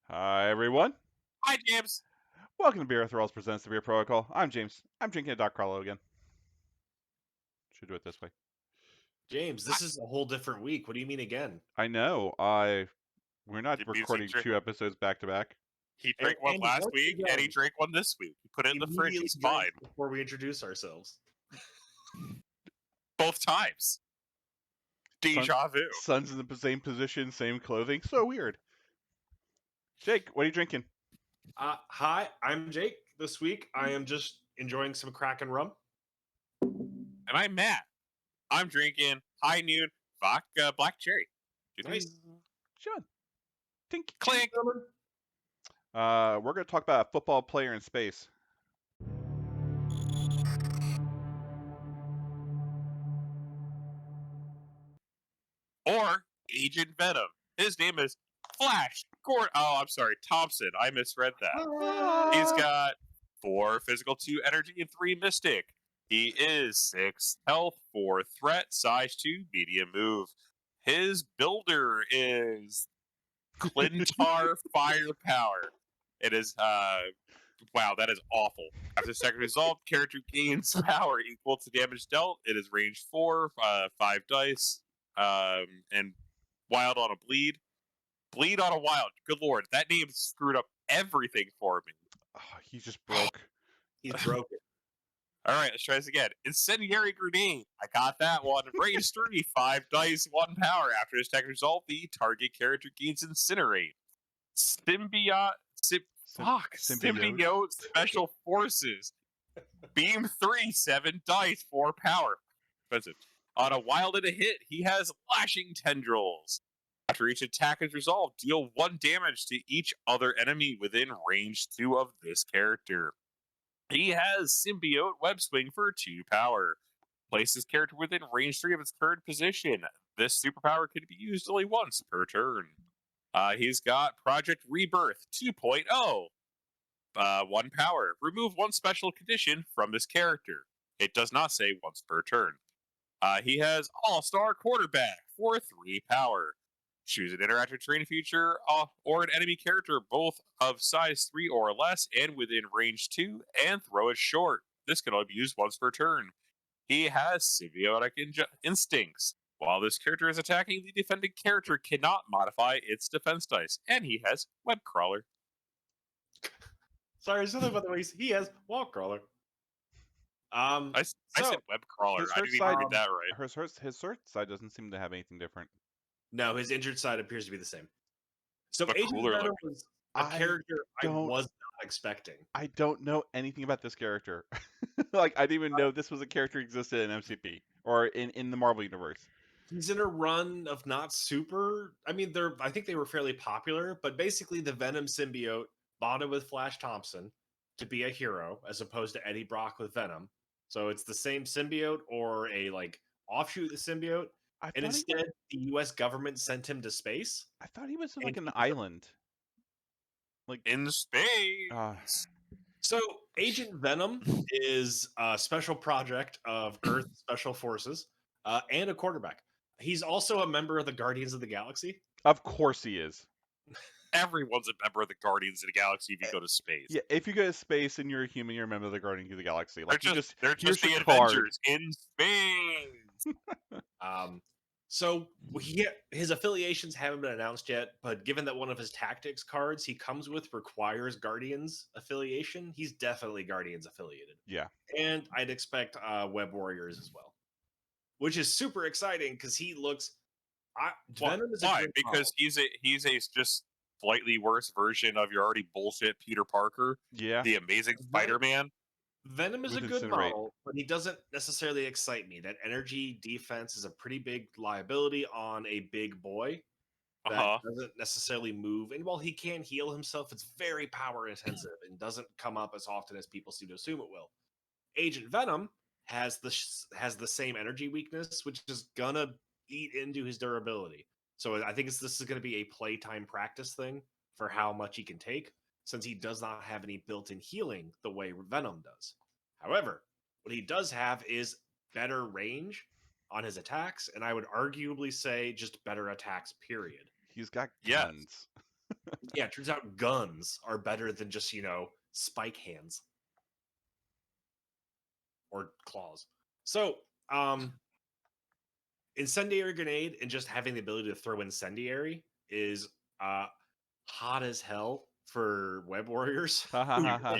Hi, everyone. Hi, James. Welcome to BeerThralls presents the Beer Protocol. I'm James. I'm drinking a Doc Carlo again. Should do it this way. James, I, this is a whole different week. What do you mean again? I know. We're not did recording two episodes back to back. He And, drank one and last once week, and he again, drank one this week. He put it in the fridge. immediately He's drink fine. before we introduce ourselves. Both times. Deja vu. Sun's in the same position, same clothing. So weird. Jake, what are you drinking? Hi, I'm Jake. This week, I am just enjoying some Kraken rum. And I'm Matt. I'm drinking high noon vodka black cherry. Nice. John. Tink. Clink. We're going to talk about a football player in space. Or Agent Venom. His name is Flash Gordon. Oh, I'm sorry. Thompson. I misread that. He's got 4 physical, 2 energy, and 3 mystic. He is 6 health, 4 threat, size 2, medium move. His builder is Clintar Firepower. It is, wow, that is awful. After the second resolve, character gains power equal to damage dealt. It is range 4, 5 dice, and wild on a bleed. Bleed on a wild. Good lord, that name screwed up everything for me. Oh, he just broke. He's broken. All right, let's try this again. Incendiary Grenade. I got that one. Range 3, 5 dice, 1 power. After this attack result, the target character gains Incinerate. Symbiote Special Forces. Beam 3, 7 dice, 4 power. Expensive. On a wild and a hit, he has Lashing Tendrils. After each attack is resolved, deal 1 damage to each other enemy within range 2 of this character. He has Symbiote Web Swing for 2 power. Place this character within range 3 of its current position. This superpower can be used only once per turn. He's got Project Rebirth 2.0. 1 power. Remove 1 special condition from this character. It does not say once per turn. He has All-Star Quarterback for 3 power. Choose an interactive terrain feature or an enemy character, both of size 3 or less and within range 2, and throw it short. This can only be used once per turn. He has Symbiotic Instincts. While this character is attacking, the defending character cannot modify its defense dice, and he has Web Crawler. Sorry, something about the way he has wall crawler. I said Web Crawler. I didn't even read that right. His sword side doesn't seem to have anything different. No, his injured side appears to be the same. So But Agent cooler Venom looking. was a character I was not expecting. I don't know anything about this character. Like, I didn't even know this was a character existed in MCP or in the Marvel universe. He's in a run of not super. I mean, I think they were fairly popular, but basically the Venom symbiote bonded with Flash Thompson to be a hero, as opposed to Eddie Brock with Venom. So it's the same symbiote or a offshoot of the symbiote. And instead, the U.S. government sent him to space. I thought he was like an island, like in space. So Agent Venom is a special project of Earth Special Forces and a quarterback. He's also a member of the Guardians of the Galaxy. Of course he is. Everyone's a member of the Guardians of the Galaxy if you go to space. Yeah, if you go to space and you're a human, you're a member of the Guardians of the Galaxy. Like, they're just the Avengers in space. So his affiliations haven't been announced yet, but given that one of his tactics cards he comes with requires Guardians affiliation, he's definitely Guardians affiliated. Yeah. And I'd expect Web Warriors as well, which is super exciting because he looks. Venom is why? Because he's a just slightly worse version of your already bullshit Peter Parker. Yeah. The Amazing Spider-Man. Venom is a good model, but he doesn't necessarily excite me. That energy defense is a pretty big liability on a big boy that doesn't necessarily move. And while he can heal himself, it's very power intensive and doesn't come up as often as people seem to assume it will. Agent Venom has the same energy weakness, which is gonna eat into his durability. So I think this is going to be a playtime practice thing for how much he can take, since he does not have any built-in healing the way Venom does. However, what he does have is better range on his attacks, and I would arguably say just better attacks, period. He's got guns. Yeah, it turns out guns are better than just, spike hands or claws. So, incendiary grenade and just having the ability to throw incendiary is hot as hell for web warriors. Ha ha ha ha.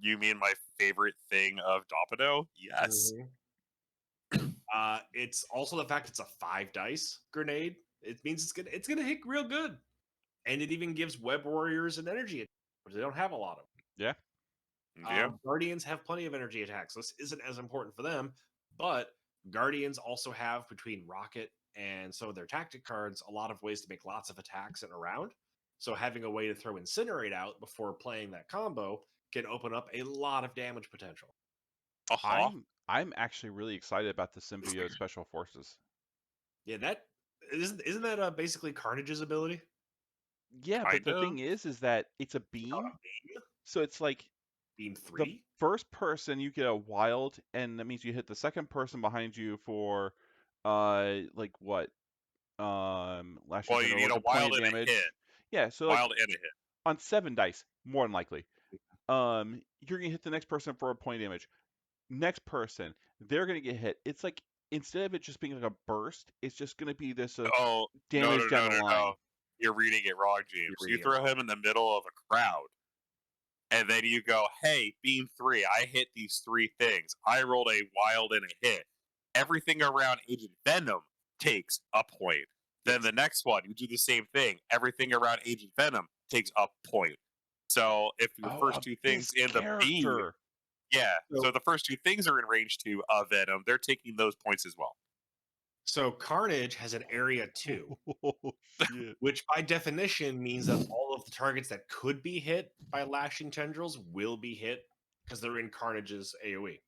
You mean my favorite thing of Domino? Yes. It's also the fact it's a 5 dice grenade. It means it's gonna hit real good, and it even gives web warriors an energy attack, which they don't have a lot of. Yeah. Yeah. Guardians have plenty of energy attacks. So this isn't as important for them, but Guardians also have, between Rocket and some of their tactic cards, a lot of ways to make lots of attacks in a round. So having a way to throw Incinerate out before playing that combo can open up a lot of damage potential. Uh-huh. I'm actually really excited about the symbiote special forces. Yeah, that isn't that basically Carnage's ability? Yeah, but Kind the of. thing is that it's a beam, so it's like Beam the 3? first person you get a wild, and that means you hit the second person behind you for, like what, lashing Well, you tendril, need like a a point wild of and a hit. damage. Yeah, so like Wild and a hit. on 7 dice, more than likely, you're gonna hit the next person for a point of damage. Next person, they're gonna get hit. It's like instead of it just being like a burst, it's just gonna be this Oh, no, damage no, down no, the no, line. no. You're reading it wrong, James. You reading it throw wrong. him in the middle of a crowd, and then you go, hey, beam 3, I hit these 3 things. I rolled a wild and a hit. Everything around Agent Venom takes a point. Then the next one, you do the same thing. Everything around Agent Venom takes a point. So if your Oh, first 2 things this in the beam, character. yeah, so So- the first 2 things are in range to Venom, they're taking those points as well. So Carnage has an area 2, Oh shit. which by definition means that all of the targets that could be hit by lashing tendrils will be hit because they're in Carnage's AoE.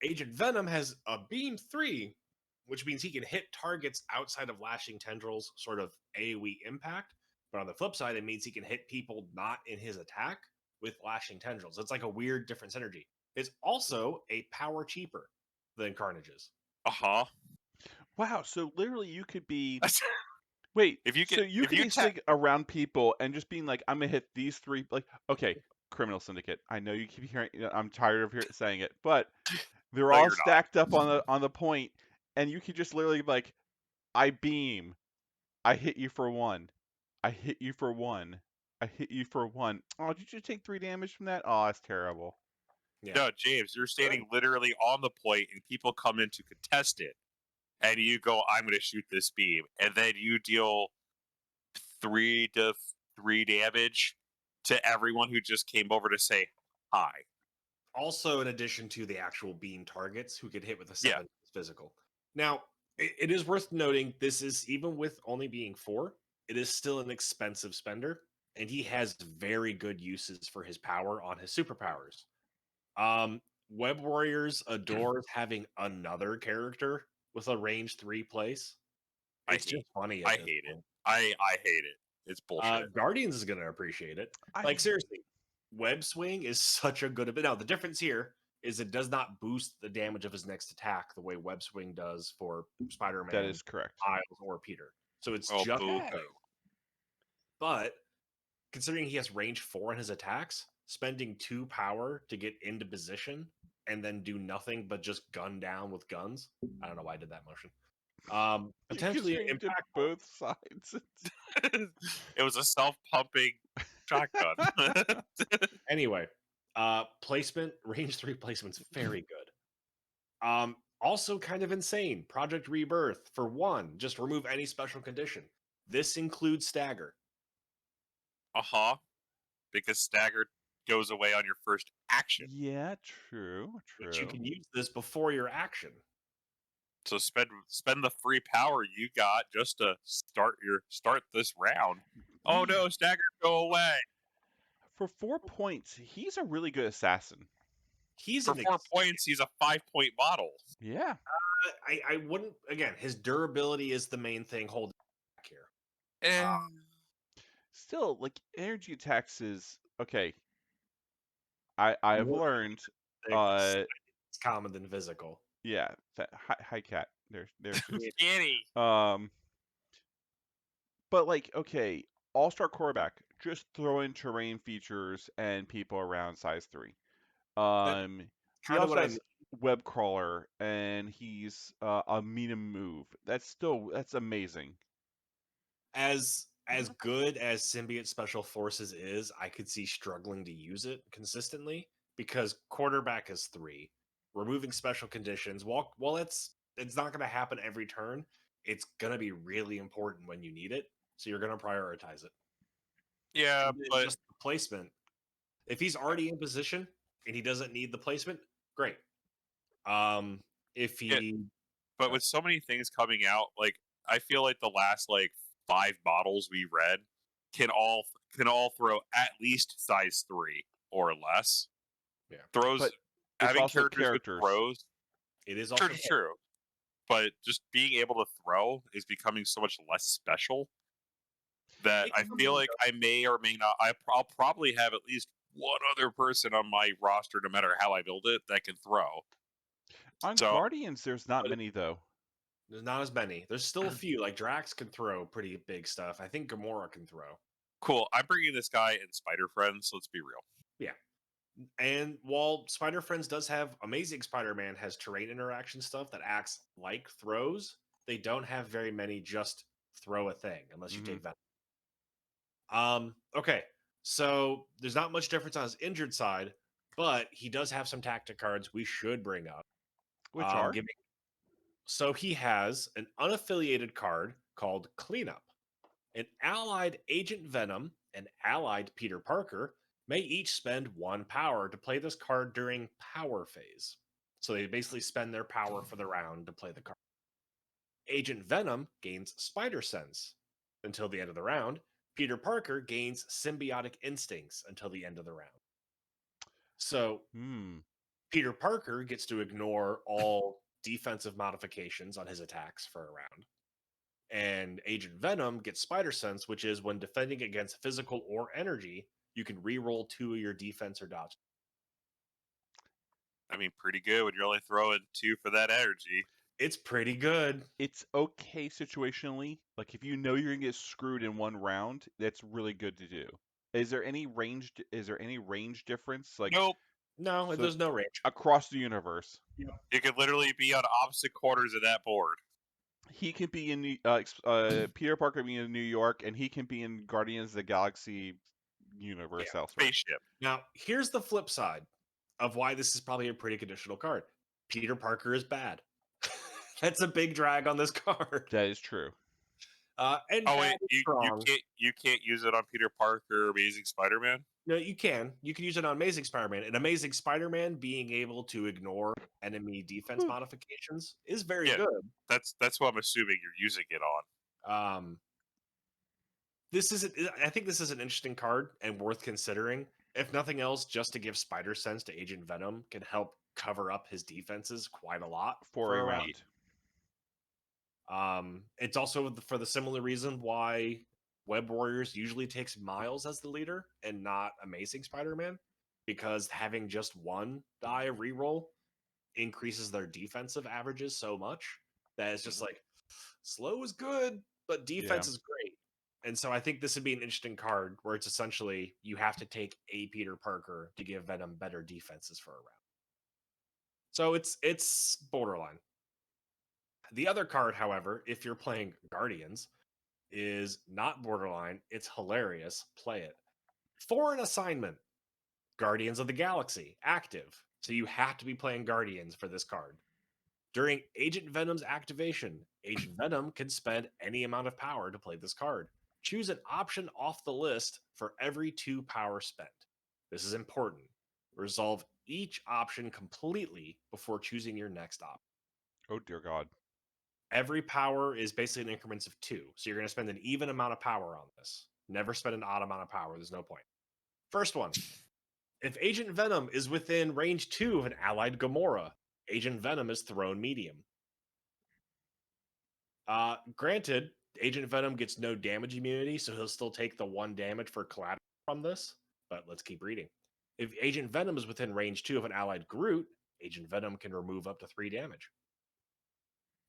Agent Venom has a beam 3, which means he can hit targets outside of lashing tendrils, sort of AoE impact. But on the flip side, it means he can hit people not in his attack with lashing tendrils. It's like a weird different synergy. It's also a power cheaper than Carnage's. Uh-huh. Wow, so literally you could be wait, If you so get you if could you be sitting around people and just being like, I'm gonna hit these 3, like, okay, Criminal Syndicate. I know you keep hearing, I'm tired of saying it, but they're no, all you're not. stacked up on the point, and you could just literally be like, I beam, I hit you for 1, I hit you for 1, I hit you for 1. Oh, did you just take 3 damage from that? Oh, that's terrible. Yeah. No, James, you're standing literally on the point and people come in to contest it. And you go, I'm going to shoot this beam. And then you deal 3 damage to everyone who just came over to say hi. Also, in addition to the actual beam targets who get hit with a Yeah. 7 physical. Now, it is worth noting this is, even with only being 4, it is still an expensive spender, and he has very good uses for his power on his superpowers. Web Warriors adores having another character with a range 3 place. It's just funny. I hate it. I hate it. It's bullshit. Guardians is going to appreciate it. Like, seriously, Web Swing is such a good. Now, the difference here is it does not boost the damage of his next attack the way Web Swing does for Spider-Man, That is correct. Miles, or Peter. So it's Oh, just boo. But considering he has range 4 in his attacks, spending 2 power to get into position and then do nothing but just gun down with guns. I don't know why I did that motion. Potentially Considering you did impactful. both sides. It was a self-pumping shotgun. Anyway, placement, range 3 placement's very good. Also kind of insane. Project Rebirth, for 1, just remove any special condition. This includes stagger. Uh-huh. Because stagger goes away on your first action. Yeah, true, But you true. can use this before your action. So spend the free power you got just to start this round. Oh Yeah. no, stagger go away. For 4 points, he's a really good assassin. He's For an 4 points, he's a 5-point model. Yeah. I wouldn't, again, his durability is the main thing holding back here. Still, like, energy attacks is okay. I have More learned it's common than physical. yeah, hi cat. There's Kitty. but like, okay, all-star quarterback. Just throw in terrain features and people around size 3. That's He kind of also what I has web crawler, and he's a medium move. That's amazing. as good as Symbiote Special Forces is, I could see struggling to use it consistently because quarterback is 3. Removing special conditions, while it's not going to happen every turn, it's going to be really important when you need it. So you're going to prioritize it. Yeah, And then but just the placement. If he's already in position and he doesn't need the placement, great. If yeah, he but with so many things coming out, like I feel like the last like 5 bottles we read can all throw at least size 3 or less. Yeah. Throws But it's having also characters with characters. throws, it is true, also true. But just being able to throw is becoming so much less special that It I can feel be, like I may or may not. I'll probably have at least one other person on my roster, no matter how I build it, that can throw. On So Guardians, there's not But many though. there's not as many. There's still a few. Like Drax can throw pretty big stuff. I think Gamora can throw. cool. I'm bringing this guy in Spider Friends. Let's be real. Yeah. And while Spider Friends does have Amazing Spider-Man has terrain interaction stuff that acts like throws, they don't have very many just throw a thing unless you Mhm. take Venom. Okay. So there's not much difference on his injured side, but he does have some tactic cards we should bring up. Which are? Giving So he has an unaffiliated card called Cleanup. An allied Agent Venom and allied Peter Parker may each spend 1 power to play this card during power phase. So they basically spend their power for the round to play the card. Agent Venom gains Spider Sense until the end of the round. Peter Parker gains Symbiotic Instincts until the end of the round. So Hmm. Peter Parker gets to ignore all defensive modifications on his attacks for a round. And Agent Venom gets Spider Sense, which is when defending against physical or energy, you can re-roll 2 of your defense or dodge. I mean, pretty good when you're only throwing 2 for that energy. It's pretty good. It's okay situationally. Like if you know you're gonna get screwed in one round, that's really good to do. Is there any range? Is there any range difference? Like Nope. No, so there's no range. across the universe, You could literally be on opposite corners of that board. he can be in Peter Parker can be in New York, and he can be in Guardians of the Galaxy universe elsewhere. Spaceship. Now, here's the flip side of why this is probably a pretty conditional card. Peter Parker is bad. That's a big drag on this card. That is true. And Oh bad wait, is strong. you can't use it on Peter Parker or Amazing Spider-Man? No, you can. You can use it on Amazing Spider-Man. And Amazing Spider-Man being able to ignore enemy defense modifications is very Yeah. good. That's what I'm assuming you're using it on. I think this is an interesting card and worth considering. If nothing else, just to give Spider Sense to Agent Venom can help cover up his defenses quite a lot For a round. It's also for the similar reason why Web Warriors usually takes Miles as the leader and not Amazing Spider-Man, because having just one die reroll increases their defensive averages so much that it's just like slow is good, but defense is great. And so I think this would be an interesting card where it's essentially you have to take a Peter Parker to give Venom better defenses for a round. So it's borderline. The other card, however, if you're playing Guardians, is not borderline. It's hilarious. Play it. For an assignment, Guardians of the Galaxy, active. So you have to be playing Guardians for this card. During Agent Venom's activation, Agent Venom can spend any amount of power to play this card. Choose an option off the list for every 2 power spent. This is important. Resolve each option completely before choosing your next option. Oh dear God. Every power is basically in increments of 2. So you're going to spend an even amount of power on this. Never spend an odd amount of power. There's no point. First one. If Agent Venom is within range 2 of an allied Gamora, Agent Venom is thrown medium. Granted, Agent Venom gets no damage immunity, so he'll still take the 1 damage for collateral from this. But let's keep reading. If Agent Venom is within range 2 of an allied Groot, Agent Venom can remove up to 3 damage.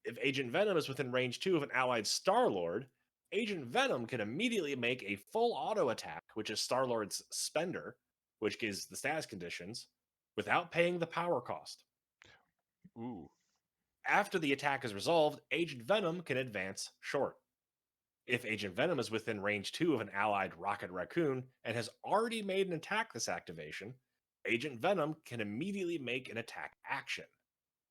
If Agent Venom is within range 2 of an allied Star-Lord, Agent Venom can immediately make a full auto attack, which is Star-Lord's Spender, which gives the status conditions, without paying the power cost. Ooh. After the attack is resolved, Agent Venom can advance short. If Agent Venom is within range 2 of an allied Rocket Raccoon and has already made an attack this activation, Agent Venom can immediately make an attack action.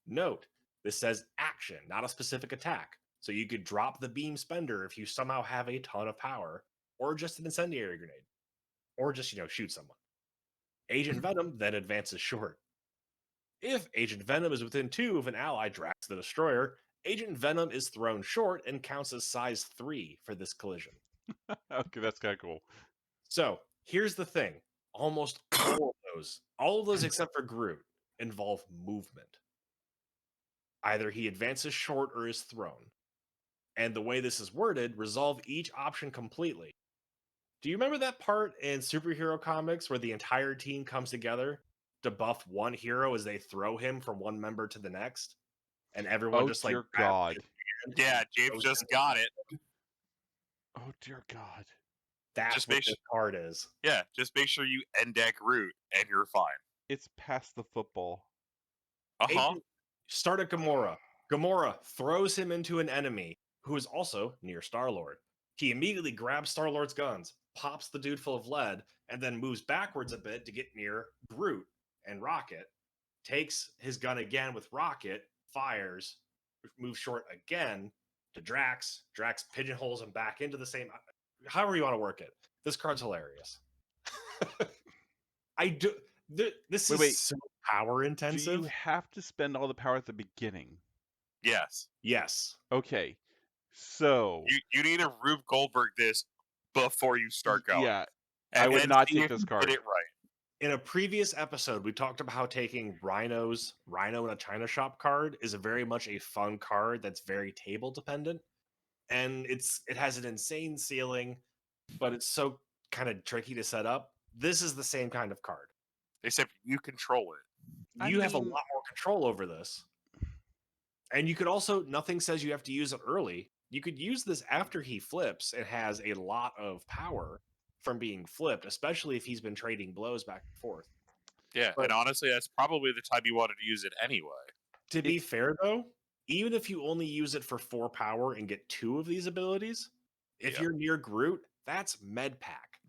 Note, this says action, not a specific attack. So you could drop the beam spender if you somehow have a ton of power, or just an incendiary grenade, or just, shoot someone. Agent Venom then advances short. If Agent Venom is within 2 of an ally Drax the Destroyer, Agent Venom is thrown short and counts as size 3 for this collision. Okay, that's kind of cool. So here's the thing: almost all of those except for Groot, involve movement. Either he advances short or is thrown. And the way this is worded, resolve each option completely. Do you remember that part in superhero comics where the entire team comes together to buff one hero as they throw him from one member to the next? And everyone Oh just dear grabs God. his hand Yeah, and James throws just him. got it. Oh dear God. That's Just what make this card is. Yeah, just make sure you end deck root and you're fine. It's past the football. Agent start at Gamora. Gamora throws him into an enemy who is also near Star-Lord. He immediately grabs Star-Lord's guns, pops the dude full of lead, and then moves backwards a bit to get near Groot and Rocket. Takes his gun again with Rocket, fires, moves short again to Drax. Drax pigeonholes him back into the same. However you want to work it. This card's hilarious. I do. This is Wait. so power Do intensive. you have to spend all the power at the beginning? Yes. Yes. Okay. So You need to Rube Goldberg this before you start going. yeah, And I would then not see take if this you card. Get it right. In a previous episode, we talked about how taking Rhino's Rhino in a China Shop card is a very much a fun card that's very table dependent. And it has an insane ceiling, but it's so kind of tricky to set up. This is the same kind of card. Except you control it. You have a lot more control over this. And you could also, nothing says you have to use it early. You could use this after he flips and has a lot of power from being flipped, especially if he's been trading blows back and forth. Yeah, But and honestly, that's probably the time you wanted to use it anyway. to be fair, though, even if you only use it for 4 power and get 2 of these abilities, if you're near Groot, that's med pack.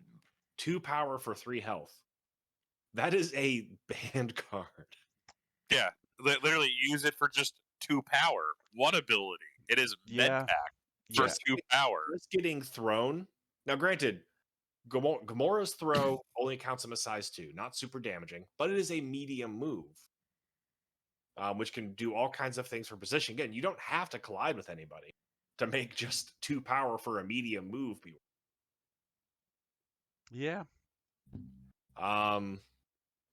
2 power for 3 health. That is a banned card. Yeah, literally use it for just 2 power, 1 ability. It is med pack for 2 power. Just getting thrown. Now, granted, Gamora's throw only counts him as size 2, not super damaging, but it is a medium move, which can do all kinds of things for position. Again, you don't have to collide with anybody to make just 2 power for a medium move. Yeah.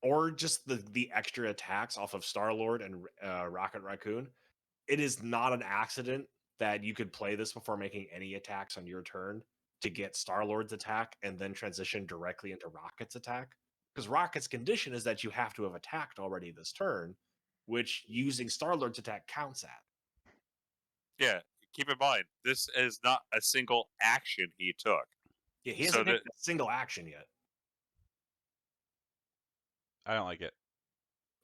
Or just the extra attacks off of Star-Lord and Rocket Raccoon. It is not an accident that you could play this before making any attacks on your turn to get Star-Lord's attack and then transition directly into Rocket's attack. Because Rocket's condition is that you have to have attacked already this turn, which using Star-Lord's attack counts at. Yeah, keep in mind, this is not a single action he took. Yeah, he hasn't taken a single action yet. I don't like it.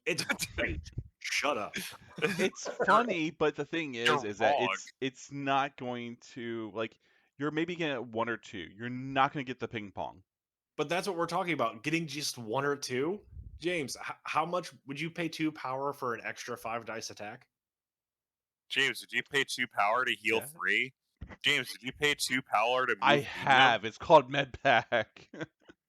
It's great. Shut up. It's funny, but the thing is that wrong. it's not going to, like, you're maybe gonna get 1 or 2. You're not gonna get the ping pong. But that's what we're talking about. Getting just 1 or 2. James, how much would you pay 2 power for an extra 5 dice attack? James, did you pay 2 power to heal 3? James, did you pay 2 power to move I have. It's called med pack.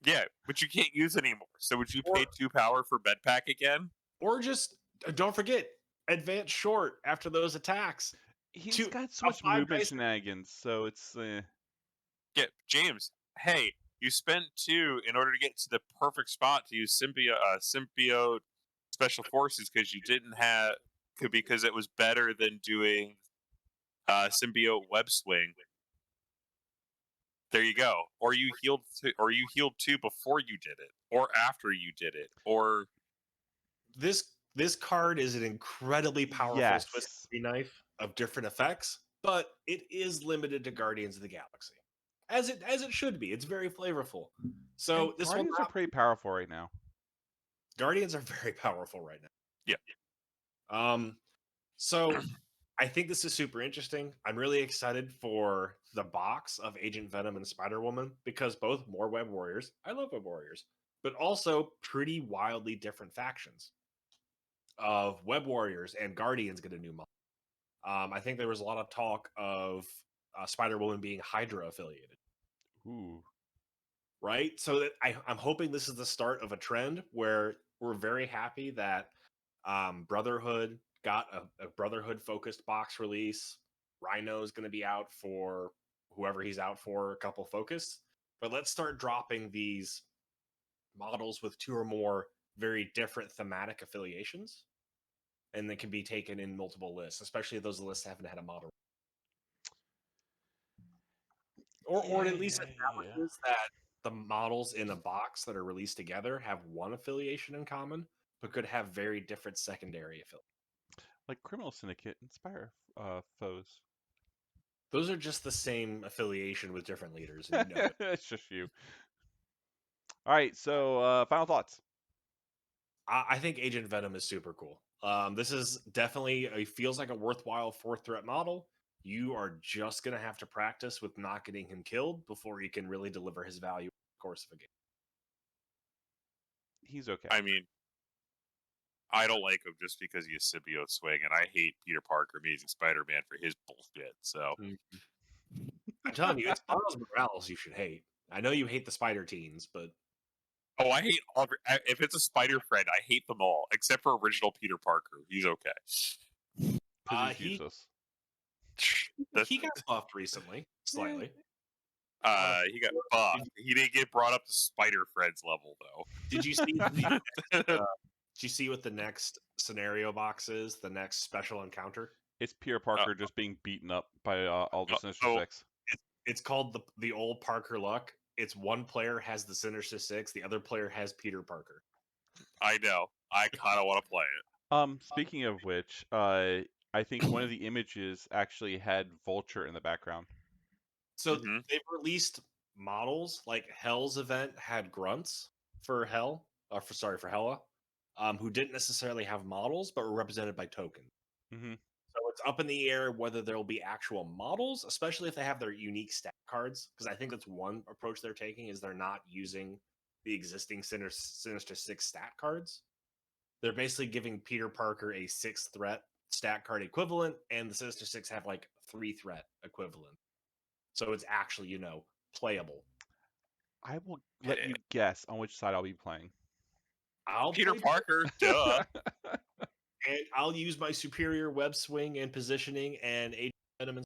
Yeah, but you can't use it anymore. So would you pay 2 power for med pack again? Or just don't forget, advance short after those attacks. He's got so much movement shenanigans, so it's Yeah, James, hey, you spent 2 in order to get to the perfect spot to use symbiote special forces because you didn't have because it was better than doing symbiote web swing. There you go. Or you healed 2 before you did it, or after you did it, or this card is an incredibly powerful Swiss Army knife of different effects, but it is limited to Guardians of the Galaxy, as it should be. It's very flavorful. So And this Guardians will are pretty powerful right now. Guardians are very powerful right now. Yeah. So I think this is super interesting. I'm really excited for the box of Agent Venom and Spider-Woman because both more Web Warriors. I love Web Warriors, but also pretty wildly different factions of Web Warriors and Guardians get a new model. I think there was a lot of talk of Spider-Woman being Hydra affiliated. Ooh. Right? So that I'm hoping this is the start of a trend where we're very happy that Brotherhood got a Brotherhood focused box release. Rhino's going to be out for whoever he's out for, a couple focus. But let's start dropping these models with 2 or more very different thematic affiliations, and they can be taken in multiple lists, especially if those lists haven't had a model. Or at least establishes that the models in a box that are released together have one affiliation in common, but could have very different secondary affiliations. Like Criminal Syndicate and Spire foes. Those are just the same affiliation with different leaders, and you know it. It's just you. All right, so final thoughts. I think Agent Venom is super cool. This is definitely feels like a worthwhile 4th threat model. You are just gonna have to practice with not getting him killed before he can really deliver his value in the course of a game. He's okay. I mean, I don't like him just because he's symbiote swing, and I hate Peter Parker Amazing Spider-Man for his bullshit. So I'm telling you, it's Miles Morales you should hate. I know you hate the Spider Teens, but I hate all. If it's a Spider friend, I hate them all except for original Peter Parker. He's okay. Because he's useless. He got buffed recently, slightly. He got buffed. He didn't get brought up to Spider Friends level though. Did you see? Did you see what the next scenario box is? The next special encounter? It's Peter Parker just being beaten up by all the Sinister Six. It's called the old Parker luck. It's one player has the Sinister Six, the other player has Peter Parker. I know. I kind of want to play it. Speaking of which, I think one of the images actually had Vulture in the background. So they've released models like Hell's event had grunts for Hell, or for Hella, who didn't necessarily have models but were represented by tokens. So it's up in the air whether there will be actual models, especially if they have their unique stat cards. Because I think that's one approach they're taking is they're not using the existing Sinister Six stat cards. They're basically giving Peter Parker a 6 threat stat card equivalent, and the Sinister Six have like 3 threat equivalent. So it's actually, playable. I will let you guess on which side I'll be playing. Peter Parker, duh. And I'll use my superior web swing and positioning and Agent Venom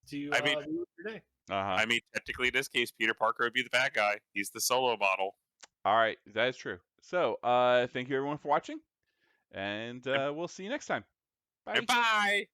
to I mean, do your day. I mean, technically in this case, Peter Parker would be the bad guy. He's the solo model. All right, that is true. So, thank you everyone for watching, and we'll see you next time. Bye. Bye.